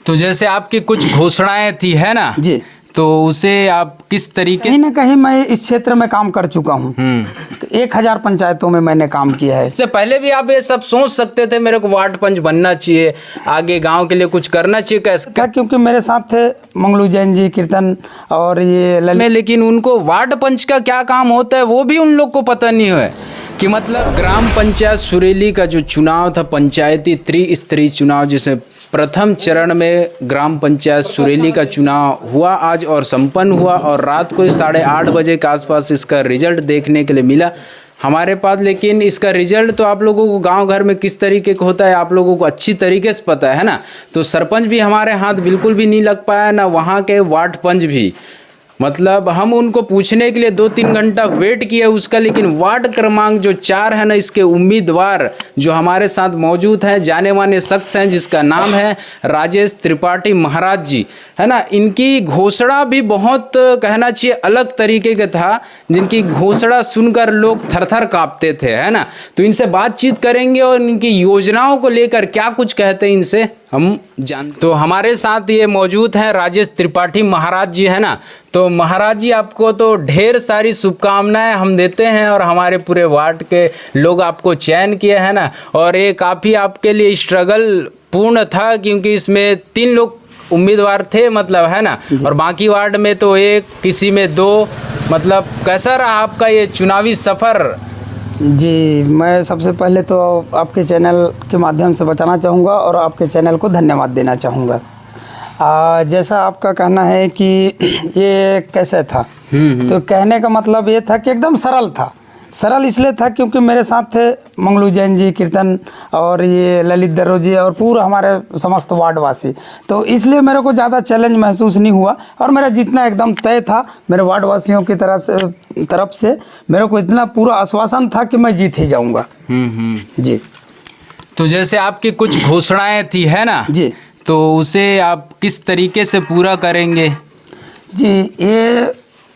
तो जैसे आपकी कुछ घोषणाएं थी है ना जी, तो उसे आप किस तरीके कहीं ना कहीं मैं इस क्षेत्र में काम कर चुका हूँ। 1000 पंचायतों में मैंने काम किया है। इससे पहले भी आप ये सब सोच सकते थे मेरे को वार्ड पंच बनना चाहिए, आगे गांव के लिए कुछ करना चाहिए कैसे क्या, क्योंकि मेरे साथ थे मंगलू जैन जी, कीर्तन और ये ललित, लेकिन उनको वार्ड पंच का क्या काम होता है वो भी उन लोग को पता नहीं है कि मतलब ग्राम पंचायत सुरेली का जो चुनाव था, पंचायती त्रिस्तरीय चुनाव, जिसे प्रथम चरण में ग्राम पंचायत सुरेली का चुनाव हुआ आज और संपन्न हुआ, और रात को 8:30 बजे के आसपास इसका रिजल्ट देखने के लिए मिला हमारे पास। लेकिन इसका रिजल्ट तो आप लोगों को गांव घर में किस तरीके का होता है आप लोगों को अच्छी तरीके से पता है ना। तो सरपंच भी हमारे हाथ बिल्कुल भी नहीं लग पाया, ना वहाँ के वार्ड पंच भी। मतलब हम उनको पूछने के लिए 2-3 घंटा वेट किए उसका, लेकिन वार्ड क्रमांक जो 4 है ना, इसके उम्मीदवार जो हमारे साथ मौजूद हैं, जाने माने शख्स हैं, जिसका नाम है राजेश त्रिपाठी महाराज जी, है ना। इनकी घोषणा भी बहुत कहना चाहिए अलग तरीके का था, जिनकी घोषणा सुनकर लोग थर-थर काँपते थे, है ना। तो इनसे बातचीत करेंगे और इनकी योजनाओं को लेकर क्या कुछ कहते हैं इनसे हम जान। तो हमारे साथ ये मौजूद हैं राजेश त्रिपाठी महाराज जी, है ना। तो महाराज जी, आपको तो ढेर सारी शुभकामनाएं हम देते हैं, और हमारे पूरे वार्ड के लोग आपको चयन किए हैं ना। और ये काफ़ी आपके लिए स्ट्रगल पूर्ण था, क्योंकि इसमें 3 लोग उम्मीदवार थे, मतलब, है ना। और बाकी वार्ड में तो 1, किसी में 2। मतलब कैसा रहा आपका ये चुनावी सफ़र? जी, मैं सबसे पहले तो आपके चैनल के माध्यम से बताना चाहूँगा और आपके चैनल को धन्यवाद देना चाहूँगा। जैसा आपका कहना है कि ये कैसे था, तो कहने का मतलब ये था कि एकदम सरल था। सरल इसलिए था क्योंकि मेरे साथ थे मंगलू जैन जी, कीर्तन और ये ललित दर्रो जी और पूरा हमारे समस्त वार्डवासी, तो इसलिए मेरे को ज़्यादा चैलेंज महसूस नहीं हुआ। और मेरा जितना एकदम तय था मेरे वार्डवासियों की तरफ से मेरे को इतना पूरा आश्वासन था कि मैं जीत ही जाऊँगा। जी। तो जैसे आपकी कुछ घोषणाएं थी, है ना जी, तो उसे आप किस तरीके से पूरा करेंगे? जी, ये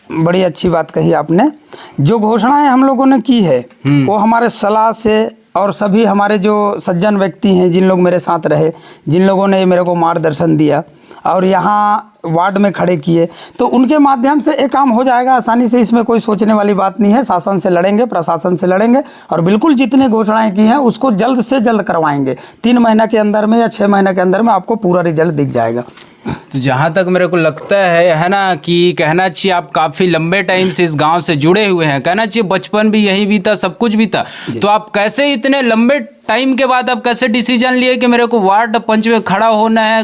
बड़ी अच्छी बात कही आपने। जो घोषणाएं हम लोगों ने की है वो हमारे सलाह से, और सभी हमारे जो सज्जन व्यक्ति हैं, जिन लोग मेरे साथ रहे, जिन लोगों ने मेरे को मार्गदर्शन दिया और यहाँ वार्ड में खड़े किए, तो उनके माध्यम से एक काम हो जाएगा आसानी से। इसमें कोई सोचने वाली बात नहीं है। शासन से लड़ेंगे, प्रशासन से लड़ेंगे, और बिल्कुल जितने घोषणाएं की हैं उसको जल्द से जल्द करवाएंगे। 3 महीना के अंदर में या 6 महीने के अंदर में आपको पूरा रिजल्ट दिख जाएगा। तो जहाँ तक मेरे को लगता है ना, कि कहना चाहिए आप काफ़ी लंबे टाइम से इस गांव से जुड़े हुए हैं, कहना चाहिए बचपन भी यही बीता, सब कुछ बीता। तो आप कैसे इतने लंबे टाइम के बाद आप कैसे डिसीजन लिए कि मेरे को वार्ड पंच में खड़ा होना है,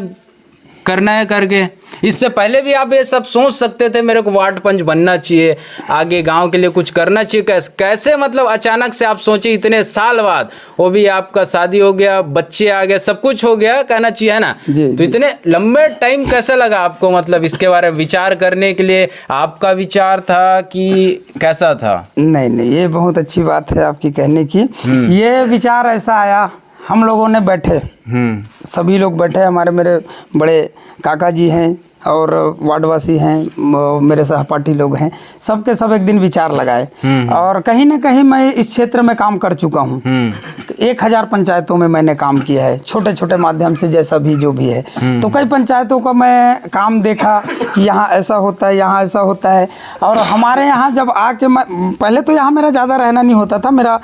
करना है करके? इससे पहले भी आप ये सब सोच सकते थे मेरे को वार्ड पंच बनना चाहिए, आगे गांव के लिए कुछ करना चाहिए। कैसे मतलब अचानक से आप सोचे इतने साल बाद? वो भी आपका शादी हो गया, बच्चे आ गए, सब कुछ हो गया, कहना चाहिए, है ना। तो इतने लंबे टाइम कैसे लगा आपको, मतलब इसके बारे में विचार करने के लिए? आपका विचार था कि कैसा था? नहीं, ये बहुत अच्छी बात है आपकी कहने की। ये विचार ऐसा आया, हम लोगों ने बैठे, सभी लोग बैठे, हमारे मेरे बड़े काका जी हैं और वार्डवासी हैं, मेरे सहपाठी लोग हैं, सबके सब एक दिन विचार लगाए। और कहीं ना कहीं मैं इस क्षेत्र में काम कर चुका हूँ। 1000 पंचायतों में मैंने काम किया है, छोटे छोटे माध्यम से, जैसा भी जो भी है। तो कई पंचायतों का मैं काम देखा कि यहाँ ऐसा होता है, यहाँ ऐसा होता है। और हमारे यहाँ जब आके मैं, पहले तो यहाँ मेरा ज़्यादा रहना नहीं होता था, मेरा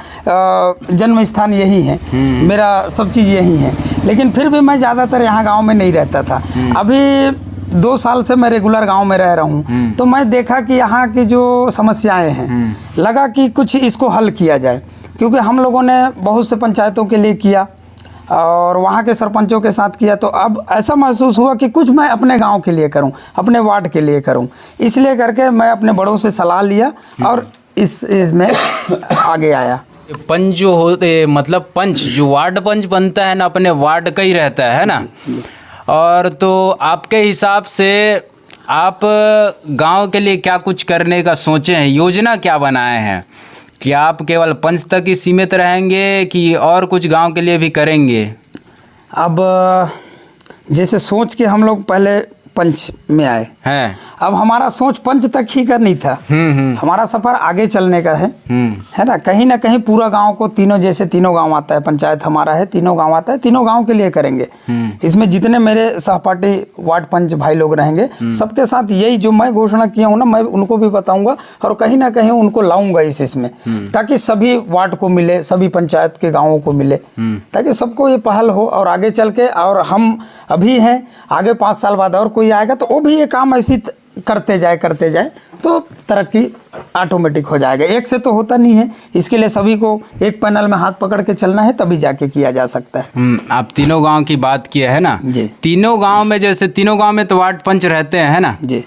जन्म स्थान यही है, मेरा सब चीज़ यही है, लेकिन फिर भी मैं ज़्यादातर यहाँ गाँव में नहीं रहता था। अभी 2 साल से मैं रेगुलर गांव में रह रहा हूं, तो मैं देखा कि यहाँ की जो समस्याएं हैं, लगा कि कुछ इसको हल किया जाए। क्योंकि हम लोगों ने बहुत से पंचायतों के लिए किया और वहाँ के सरपंचों के साथ किया, तो अब ऐसा महसूस हुआ कि कुछ मैं अपने गांव के लिए करूं, अपने वार्ड के लिए करूं। इसलिए करके मैं अपने बड़ों से सलाह लिया और इसमें आगे आया। पंच जो होते, मतलब पंच जो वार्ड पंच बनता है ना, अपने वार्ड का ही रहता है ना। और तो आपके हिसाब से आप गांव के लिए क्या कुछ करने का सोचे हैं, योजना क्या बनाए हैं? कि आप केवल पंच तक ही सीमित रहेंगे कि और कुछ गांव के लिए भी करेंगे? अब जैसे सोच के हम लोग पहले पंच में आए है। अब हमारा सोच पंच तक ही का नहीं था। हमारा सफर आगे चलने का है ना। कहीं ना कहीं पूरा गांव को तीनों, जैसे तीनों गांव आता है, पंचायत हमारा है, तीनों गांव आता है, तीनों गांव के लिए करेंगे। इसमें जितने मेरे सहपाठी वार्ड पंच भाई लोग रहेंगे, सबके साथ यही जो मैं घोषणा किया हूँ ना, मैं उनको भी बताऊंगा और कहीं ना कहीं उनको लाऊंगा इसमें, ताकि सभी वार्ड को मिले, सभी पंचायत के गाँवों को मिले, ताकि सबको ये पहल हो। और आगे चल के, और हम अभी हैं, आगे 5 साल बाद और कोई आएगा तो वो भी ये काम ऐसी करते जाए तो तरक्की ऑटोमेटिक हो जाएगा। एक से तो होता नहीं है, इसके लिए सभी को एक पैनल में हाथ पकड़ के चलना है, तभी जाके किया जा सकता है। आप तीनों गांव की बात किए है ना जी। तीनों गांव में, जैसे तीनों गांव में तो वार्ड पंच रहते हैं, है ना जी।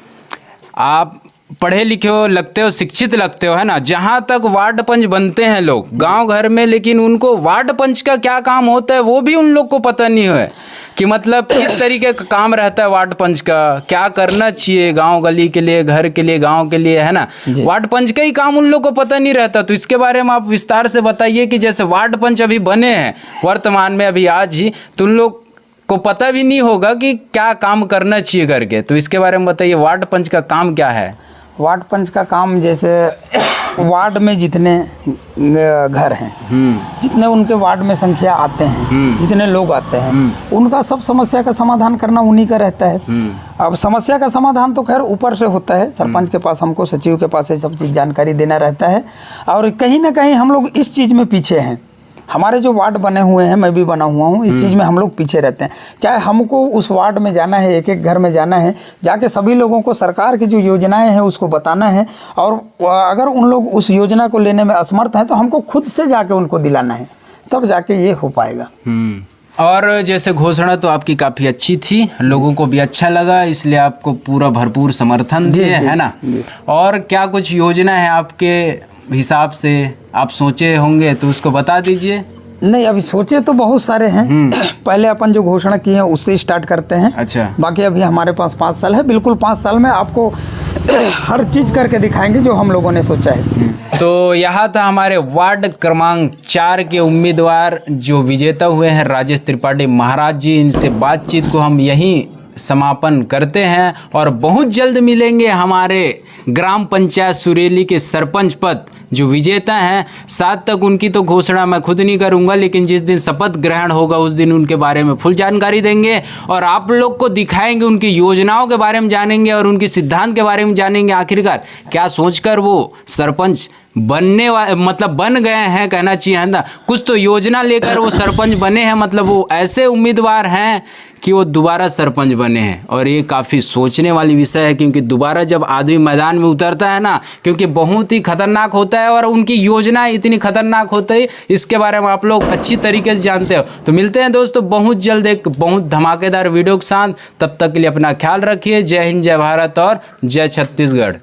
आप पढ़े लिखे हो लगते हो, शिक्षित लगते हो, है ना। जहाँ तक वार्ड पंच बनते हैं लोग गांव घर में, लेकिन उनको वार्ड पंच का क्या काम होता है वो भी उन लोग को पता नहीं है कि मतलब किस तरीके का काम रहता है वार्ड पंच का, क्या करना चाहिए गांव गली के लिए, घर के लिए, गांव के लिए, है ना। वार्ड पंच का ही काम उन लोग को पता नहीं रहता। तो इसके बारे में आप विस्तार से बताइए कि जैसे वार्ड पंच अभी बने हैं वर्तमान में, अभी आज ही, तो उन लोग को पता भी नहीं होगा कि क्या काम करना चाहिए करके। तो इसके बारे में बताइए, वार्ड पंच का काम क्या है। वार्ड पंच का काम, जैसे वार्ड में जितने घर हैं, जितने उनके वार्ड में संख्या आते हैं, जितने लोग आते हैं, उनका सब समस्या का समाधान करना उन्हीं का रहता है। अब समस्या का समाधान तो खैर ऊपर से होता है, सरपंच के पास, हमको सचिव के पास ये सब चीज़ जानकारी देना रहता है। और कहीं ना कहीं हम लोग इस चीज़ में पीछे हैं। हमारे जो वार्ड बने हुए हैं, मैं भी बना हुआ हूँ, इस चीज़ में हम लोग पीछे रहते हैं। क्या है, हमको उस वार्ड में जाना है, एक एक घर में जाना है, जाके सभी लोगों को सरकार की जो योजनाएं हैं उसको बताना है। और अगर उन लोग उस योजना को लेने में असमर्थ हैं तो हमको खुद से जाके उनको दिलाना है, तब जाके ये हो पाएगा। और जैसे घोषणा तो आपकी काफ़ी अच्छी थी, लोगों को भी अच्छा लगा, इसलिए आपको पूरा भरपूर समर्थन दिए, है ना। और क्या कुछ योजना है आपके हिसाब से, आप सोचे होंगे तो उसको बता दीजिए। नहीं, अभी सोचे तो बहुत सारे हैं। पहले अपन जो घोषणा की है उससे स्टार्ट करते हैं। अच्छा। बाकी अभी हमारे पास 5 साल है, बिल्कुल 5 साल में आपको हर चीज़ करके दिखाएंगे जो हम लोगों ने सोचा है। तो यहाँ था हमारे वार्ड क्रमांक 4 के उम्मीदवार जो विजेता हुए हैं, राजेश त्रिपाठी महाराज जी। इनसे बातचीत को हम यहीं समापन करते हैं और बहुत जल्द मिलेंगे हमारे ग्राम पंचायत सुरेली के सरपंच पद जो विजेता हैं। 7 तक उनकी तो घोषणा मैं खुद नहीं करूंगा, लेकिन जिस दिन शपथ ग्रहण होगा उस दिन उनके बारे में फुल जानकारी देंगे और आप लोग को दिखाएंगे, उनकी योजनाओं के बारे में जानेंगे और उनके सिद्धांत के बारे में जानेंगे। आखिरकार क्या सोचकर वो सरपंच बनने मतलब बन गए हैं, कहना चाहिए, है ना। कुछ तो योजना लेकर वो सरपंच बने हैं, मतलब वो ऐसे उम्मीदवार हैं कि वो दोबारा सरपंच बने हैं। और ये काफ़ी सोचने वाली विषय है, क्योंकि दोबारा जब आदमी मैदान में उतरता है ना, क्योंकि बहुत ही खतरनाक होता है और उनकी योजना इतनी खतरनाक होती है, इसके बारे में आप लोग अच्छी तरीके से जानते हो। तो मिलते हैं दोस्तों बहुत जल्द एक बहुत धमाकेदार वीडियो के साथ। तब तक के लिए अपना ख्याल रखिए। जय हिंद, जय भारत और जय छत्तीसगढ़।